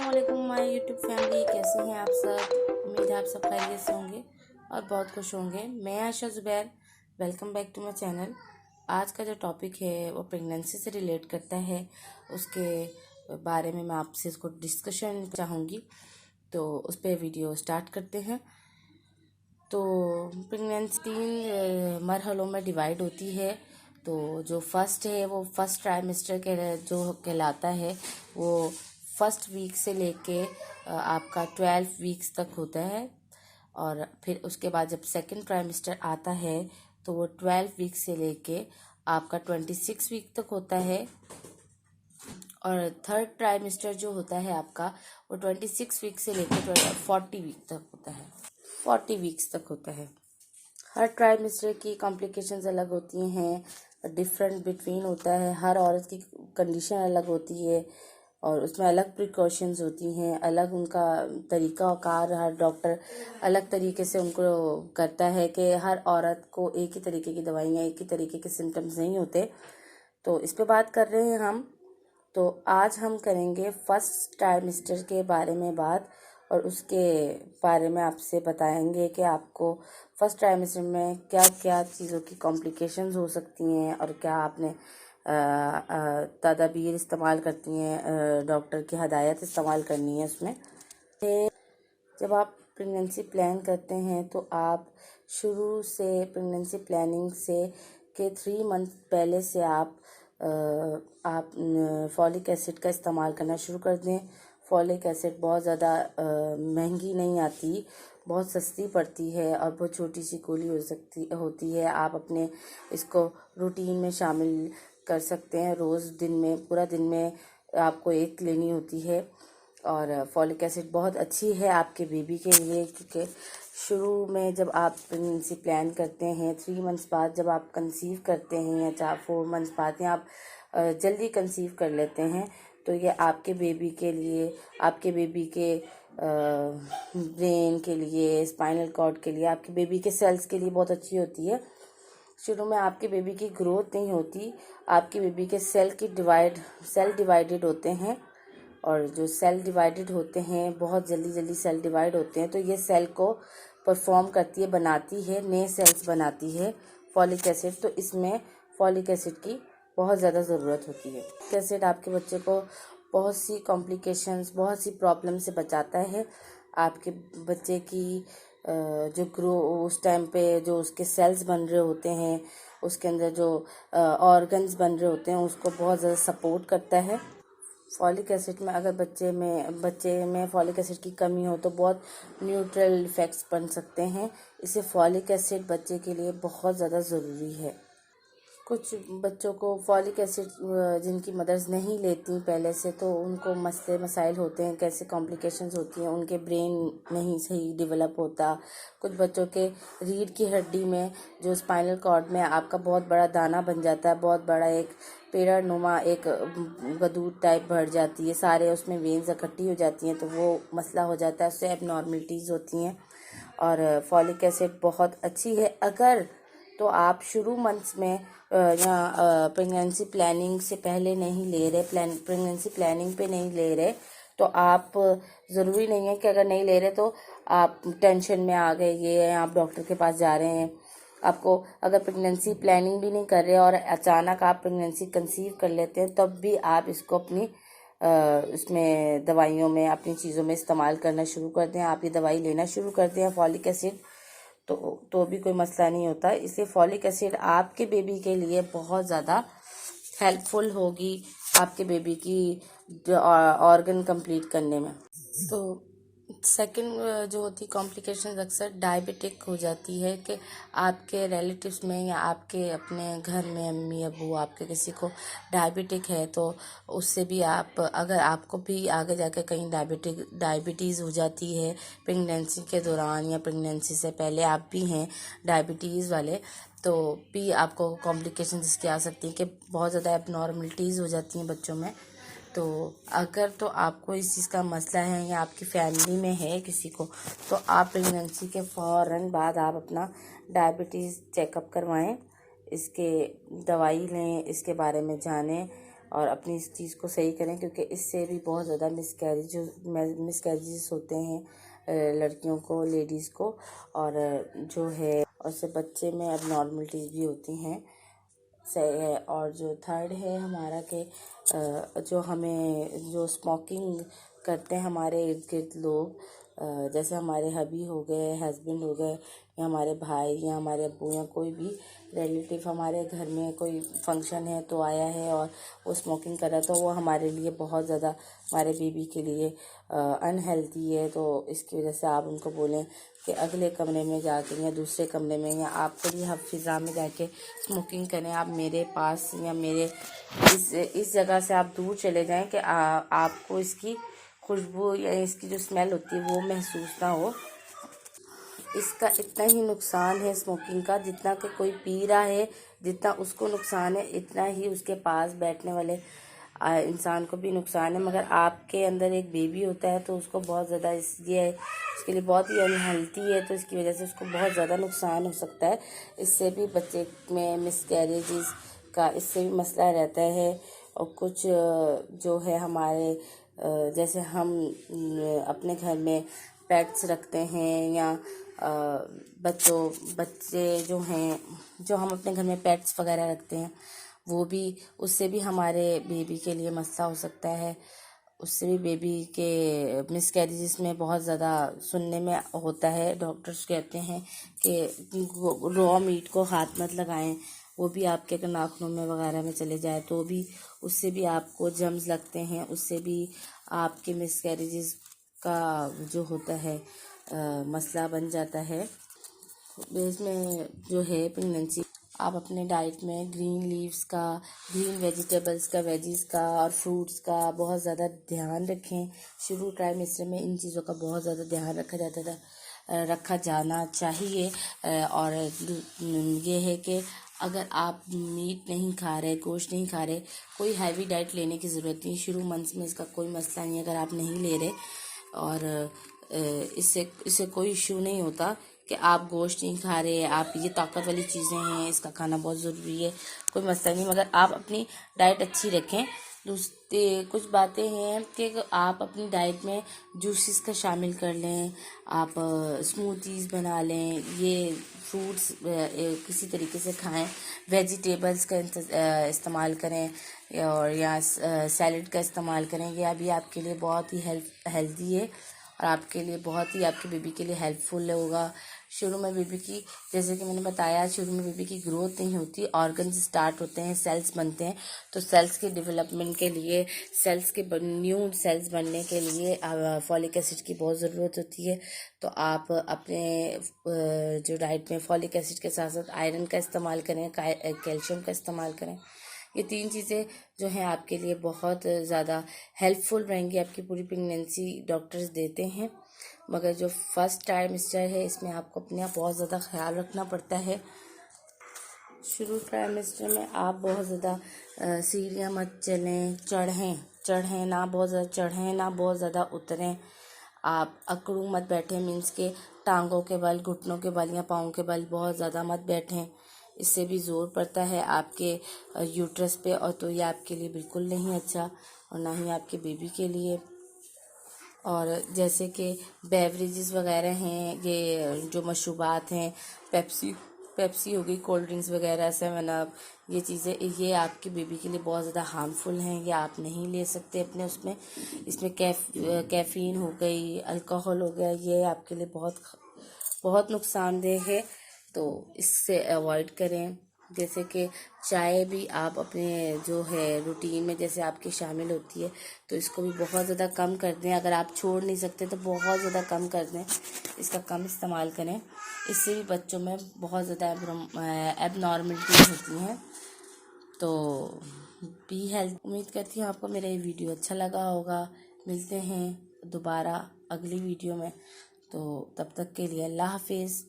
अस्सलामुअलैकुम my YouTube family, कैसे हैं आप सब। उम्मीद है आप सब खैरियत से होंगे और बहुत खुश होंगे। मैं Ayesha Zubair, welcome back to my channel. आज का जो टॉपिक है वो प्रेगनेंसी से रिलेट करता है, उसके बारे में मैं आपसे इसको डिस्कशन चाहूँगी। तो उस पर वीडियो स्टार्ट करते हैं। तो प्रेगनेंसी 3 मरहलों में डिवाइड होती है। तो जो फर्स्ट है वो फर्स्ट ट्राइमेस्टर के जो कहलाता है वो फर्स्ट वीक से लेके आपका 12 वीक्स तक होता है। और फिर उसके बाद जब सेकंड ट्राइमेस्टर आता है तो वो 12 वीक से लेके आपका 26 वीक तक होता है। और थर्ड ट्राइमेस्टर जो होता है आपका वो 26 वीक से लेकर 40 वीक तक होता है, 40 वीक्स तक होता है। हर ट्राइमेस्टर की कॉम्प्लिकेशंस अलग होती हैं, डिफरेंट बिटवीन होता है। हर औरत की कंडीशन अलग होती है और उसमें अलग प्रिकॉशंस होती हैं, अलग उनका तरीका कार, हर डॉक्टर अलग तरीके से उनको करता है कि हर औरत को एक ही तरीके की दवाइयाँ, एक ही तरीके के सिम्टम्स नहीं होते। तो इस पे बात कर रहे हैं हम। तो आज हम करेंगे फर्स्ट ट्राइमेस्टर के बारे में बात और उसके बारे में आपसे बताएंगे कि आपको फर्स्ट ट्राइमेस्टर में क्या क्या चीज़ों की कॉम्प्लिकेशंस हो सकती हैं और क्या आपने तदाबीर इस्तेमाल करती हैं, डॉक्टर की हदायत इस्तेमाल करनी है उसमें। जब आप प्रेगनेंसी प्लान करते हैं तो आप शुरू से प्रेगनेंसी प्लानिंग से के 3 मंथ पहले से आप फॉलिक एसिड का इस्तेमाल करना शुरू कर दें। फॉलिक एसिड बहुत ज़्यादा महंगी नहीं आती, बहुत सस्ती पड़ती है और बहुत छोटी सी गोली होती है। आप अपने इसको रूटीन में शामिल कर सकते हैं। रोज़ दिन में, पूरा दिन में आपको एक लेनी होती है। और फॉलिक एसिड बहुत अच्छी है आपके बेबी के लिए, क्योंकि शुरू में जब आप प्रेगनेंसी प्लान करते हैं, 3 मंथ्स बाद जब आप कंसीव करते हैं या 4 मंथ्स बाद या आप जल्दी कंसीव कर लेते हैं, तो ये आपके बेबी के लिए, आपके बेबी के ब्रेन के लिए, स्पाइनल कॉर्ड के लिए, आपके बेबी के सेल्स के लिए बहुत अच्छी होती है। शुरू में आपके बेबी की ग्रोथ नहीं होती, आपके बेबी के सेल डिवाइडेड होते हैं। और जो सेल डिवाइडेड होते हैं बहुत जल्दी सेल डिवाइड होते हैं, तो ये सेल को परफॉर्म करती है, बनाती है, नए सेल्स बनाती है फॉलिक एसिड। तो इसमें फॉलिक एसिड की बहुत ज़्यादा ज़रूरत होती है। फॉलिक एसिड आपके बच्चे को बहुत सी कॉम्प्लिकेशंस, बहुत सी प्रॉब्लम से बचाता है। आपके बच्चे की जो उस टाइम पे जो उसके सेल्स बन रहे होते हैं, उसके अंदर जो ऑर्गन्स बन रहे होते हैं, उसको बहुत ज़्यादा सपोर्ट करता है। फॉलिक एसिड में अगर बच्चे में फॉलिक एसिड की कमी हो तो बहुत न्यूट्रल इफ़ेक्ट्स बन सकते हैं। इससे फॉलिक एसिड बच्चे के लिए बहुत ज़्यादा ज़रूरी है। कुछ बच्चों को फॉलिक एसिड जिनकी मदर्स नहीं लेती पहले से, तो उनको मसाइल होते हैं, कैसे कॉम्प्लिकेशंस होती हैं, उनके ब्रेन नहीं सही डेवलप होता। कुछ बच्चों के रीढ़ की हड्डी में, जो स्पाइनल कॉर्ड में आपका बहुत बड़ा दाना बन जाता है, बहुत बड़ा एक पेड़ा नुमा एक गदूद टाइप बढ़ जाती है, सारे उसमें वेन्स इकट्ठी हो जाती हैं, तो वो मसला हो जाता है, उससे एबनॉर्मलिटीज़ होती हैं। और फॉलिक एसिड बहुत अच्छी है अगर तो आप शुरू मंथ्स में या प्रेगनेंसी प्लानिंग से पहले नहीं ले रहे, प्रेगनेंसी प्लानिंग पे नहीं ले रहे, तो आप ज़रूरी नहीं है कि अगर नहीं ले रहे तो आप टेंशन में आ गए ये आप डॉक्टर के पास जा रहे हैं। आपको अगर प्रेगनेंसी प्लानिंग भी नहीं कर रहे और अचानक आप प्रेगनेंसी कंसीव कर लेते हैं, तब भी आप इसको अपनी उसमें दवाइयों में, अपनी चीज़ों में इस्तेमाल करना शुरू कर दें। आप ये दवाई लेना शुरू कर दें फॉलिक एसिड, तो भी कोई मसला नहीं होता। इसलिए फॉलिक एसिड आपके बेबी के लिए बहुत ज़्यादा हेल्पफुल होगी आपके बेबी की ऑर्गन कंप्लीट करने में। तो सेकंड जो होती कॉम्प्लिकेशंस अक्सर डायबिटिक हो जाती है कि आपके रिलेटिव्स में या आपके अपने घर में अम्मी अबू आपके किसी को डायबिटिक है, तो उससे भी आप, अगर आपको भी आगे जाके कहीं डायबिटीज़ हो जाती है प्रेगनेंसी के दौरान या प्रेगनेंसी से पहले आप भी हैं डायबिटीज़ वाले, तो भी आपको कॉम्प्लिकेशंस इसकी आ सकती हैं कि बहुत ज़्यादा एबनॉर्मलिटीज़ हो जाती हैं बच्चों में। तो अगर तो आपको इस चीज़ का मसला है या आपकी फैमिली में है किसी को, तो आप प्रेगनेंसी के फ़ौरन बाद आप अपना डायबिटीज़ चेकअप करवाएं, इसके दवाई लें, इसके बारे में जानें। और अपनी इस चीज़ को सही करें, क्योंकि इससे भी बहुत ज़्यादा मिसकैरेजेस होते हैं लड़कियों को, लेडीज़ को, और जो है उससे बच्चे में एबनॉर्मलिटीज़ भी होती हैं। सही है। और जो थर्ड है हमारा कि जो स्मोकिंग करते हैं हमारे इर्द गिर्द लोग, जैसे हमारे हबी हो गए, हस्बैंड हो गए, या हमारे भाई या हमारे अब्बू या कोई भी रिलेटिव हमारे घर में कोई फंक्शन है तो आया है और वो स्मोकिंग कर रहा है, तो वो हमारे लिए बहुत ज़्यादा, हमारे बेबी के लिए अनहेल्दी है। तो इसकी वजह से आप उनको बोलें कि अगले कमरे में जाके या दूसरे कमरे में या आप खुद ही फिज़ा में जाके स्मोकिंग करें। आप मेरे पास या मेरे इस जगह से आप दूर चले जाएं कि आपको इसकी खुशबू या इसकी जो स्मेल होती है वो महसूस ना हो। इसका इतना ही नुकसान है स्मोकिंग का, जितना कि कोई पी रहा है, जितना उसको नुकसान है इतना ही उसके पास बैठने वाले इंसान को भी नुकसान है। मगर आपके अंदर एक बेबी होता है तो उसको बहुत ज़्यादा इसलिए उसके लिए बहुत ही अनहेल्थी है, तो इसकी वजह से उसको बहुत ज़्यादा नुकसान हो सकता है। इससे भी बच्चे में मिसकैरेजेस का इससे भी मसला रहता है। और कुछ जो है हमारे जैसे हम अपने घर में पेट्स रखते हैं या बच्चे जो हैं, जो हम अपने घर में पेट्स वगैरह रखते हैं, वो भी उससे भी हमारे बेबी के लिए मसला हो सकता है। उससे भी बेबी के मिसकैरेजेस में बहुत ज़्यादा सुनने में होता है। डॉक्टर्स कहते हैं कि रॉ मीट को हाथ मत लगाएं, वो भी आपके अगर नाखूनों में वगैरह में चले जाए तो भी उससे भी आपको जर्म्स लगते हैं, उससे भी आपके मिसकैरेजेस का जो होता है मसला बन जाता है। इसमें जो है प्रेगनेंसी, आप अपने डाइट में ग्रीन लीव्स का, ग्रीन वेजिटेबल्स का, वेजीज का और फ्रूट्स का बहुत ज़्यादा ध्यान रखें। शुरू ट्राइमेस्टर में इन चीज़ों का बहुत ज़्यादा ध्यान रखा जाना चाहिए। और ये है कि अगर आप मीट नहीं खा रहे, गोश्त नहीं खा रहे, कोई हैवी डाइट लेने की ज़रूरत नहीं। शुरू मंथ्स में इसका कोई मसला नहीं है अगर आप नहीं ले रहे, और इससे कोई इशू नहीं होता कि आप गोश्त नहीं खा रहे, आप ये ताकत वाली चीज़ें हैं, इसका खाना बहुत ज़रूरी है, कोई मसला नहीं। मगर आप अपनी डाइट अच्छी रखें। दूसरी कुछ बातें हैं कि आप अपनी डाइट में जूसेस का शामिल कर लें, आप स्मूथीज़ बना लें, ये फ्रूट्स किसी तरीके से खाएं, वेजिटेबल्स का इस्तेमाल करें, और या सैलड का इस्तेमाल करें। ये अभी आपके लिए बहुत ही हेल्दी है और आपके लिए बहुत ही, आपके बेबी के लिए हेल्पफुल होगा। शुरू में बेबी की, जैसे कि मैंने बताया, शुरू में बेबी की ग्रोथ नहीं होती, ऑर्गन्स स्टार्ट होते हैं, सेल्स बनते हैं। तो सेल्स के डेवलपमेंट के लिए, न्यू सेल्स बनने के लिए फॉलिक एसिड की बहुत ज़रूरत होती है। तो आप अपने जो डाइट में फॉलिक एसिड के साथ साथ आयरन का इस्तेमाल करें, कैल्शियम का इस्तेमाल करें। ये 3 चीज़ें जो हैं आपके लिए बहुत ज़्यादा हेल्पफुल रहेंगी आपकी पूरी प्रेगनेंसी, डॉक्टर्स देते हैं। मगर जो फर्स्ट ट्राइमेस्टर है इसमें आपको अपने आप बहुत ज़्यादा ख्याल रखना पड़ता है। शुरू ट्राइमेस्टर में आप बहुत ज़्यादा सीढ़ियाँ मत चढ़ें ना, बहुत ज़्यादा चढ़ें ना, बहुत ज़्यादा उतरें। आप अकड़ू मत बैठें, मीन्स के टांगों के बल, घुटनों के बल या पाँव के बल बहुत ज़्यादा मत बैठें। इससे भी ज़ोर पड़ता है आपके यूट्रस पे, और तो ये आपके लिए बिल्कुल नहीं अच्छा, और ना ही आपके बेबी के लिए। और जैसे कि बेवरेजेस वगैरह हैं, ये जो मशरूबात हैं, पेप्सी हो गई, कोल्ड ड्रिंक्स वगैरह, 7 अप, ये चीज़ें, ये आपके बेबी के लिए बहुत ज़्यादा हार्मफुल हैं, ये आप नहीं ले सकते अपने उसमें। इसमें कैफ़ीन हो गई, अल्कोहल हो गया, ये आपके लिए बहुत बहुत नुकसानदेह है, तो इससे अवॉइड करें। जैसे कि चाय भी आप अपने जो है रूटीन में जैसे आपकी शामिल होती है, तो इसको भी बहुत ज़्यादा कम कर दें। अगर आप छोड़ नहीं सकते तो बहुत ज़्यादा कम कर दें, इसका कम इस्तेमाल करें। इससे भी बच्चों में बहुत ज़्यादा एबनॉर्मलिटीज़ होती हैं। तो बी हेल्थ। उम्मीद करती हूँ आपको मेरा ये वीडियो अच्छा लगा होगा। मिलते हैं दोबारा अगली वीडियो में, तो तब तक के लिए अल्लाह हाफिज़।